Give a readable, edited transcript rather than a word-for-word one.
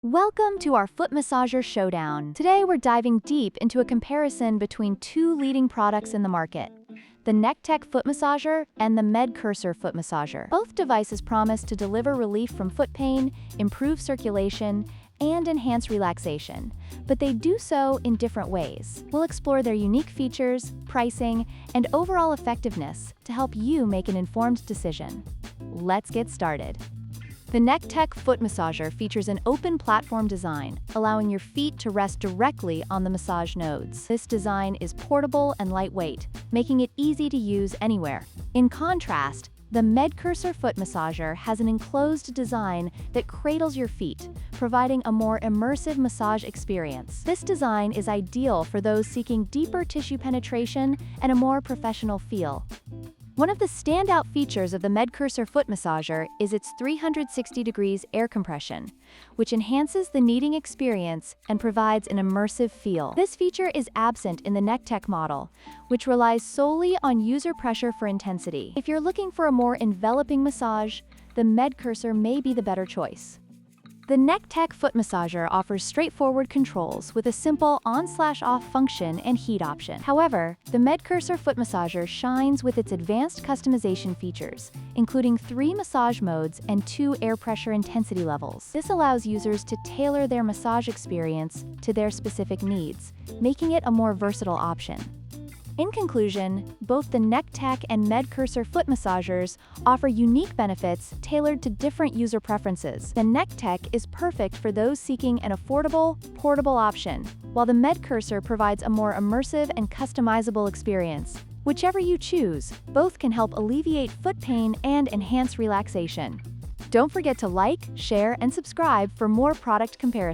Welcome to our foot massager showdown. Today we're diving deep into a comparison between two leading products in the market, the Nekteck foot massager and the Medcursor foot massager. Both devices promise to deliver relief from foot pain, improve circulation, and enhance relaxation, but they do so in different ways. We'll explore their unique features, pricing, and overall effectiveness to help you make an informed decision. Let's get started. The Nekteck foot massager features an open platform design, allowing your feet to rest directly on the massage nodes. This design is portable and lightweight, making it easy to use anywhere. In contrast, the Medcursor foot massager has an enclosed design that cradles your feet, providing a more immersive massage experience. This design is ideal for those seeking deeper tissue penetration and a more professional feel. One of the standout features of the Medcursor foot massager is its 360 degrees air compression, which enhances the kneading experience and provides an immersive feel. This feature is absent in the Nekteck model, which relies solely on user pressure for intensity. If you're looking for a more enveloping massage, the Medcursor may be the better choice. The Nekteck foot massager offers straightforward controls with a simple on/off function and heat option. However, the Medcursor foot massager shines with its advanced customization features, including 3 massage modes and 2 air pressure intensity levels. This allows users to tailor their massage experience to their specific needs, making it a more versatile option. In conclusion, both the Nekteck and Medcursor foot massagers offer unique benefits tailored to different user preferences. The Nekteck is perfect for those seeking an affordable, portable option, while the Medcursor provides a more immersive and customizable experience. Whichever you choose, both can help alleviate foot pain and enhance relaxation. Don't forget to like, share, and subscribe for more product comparisons.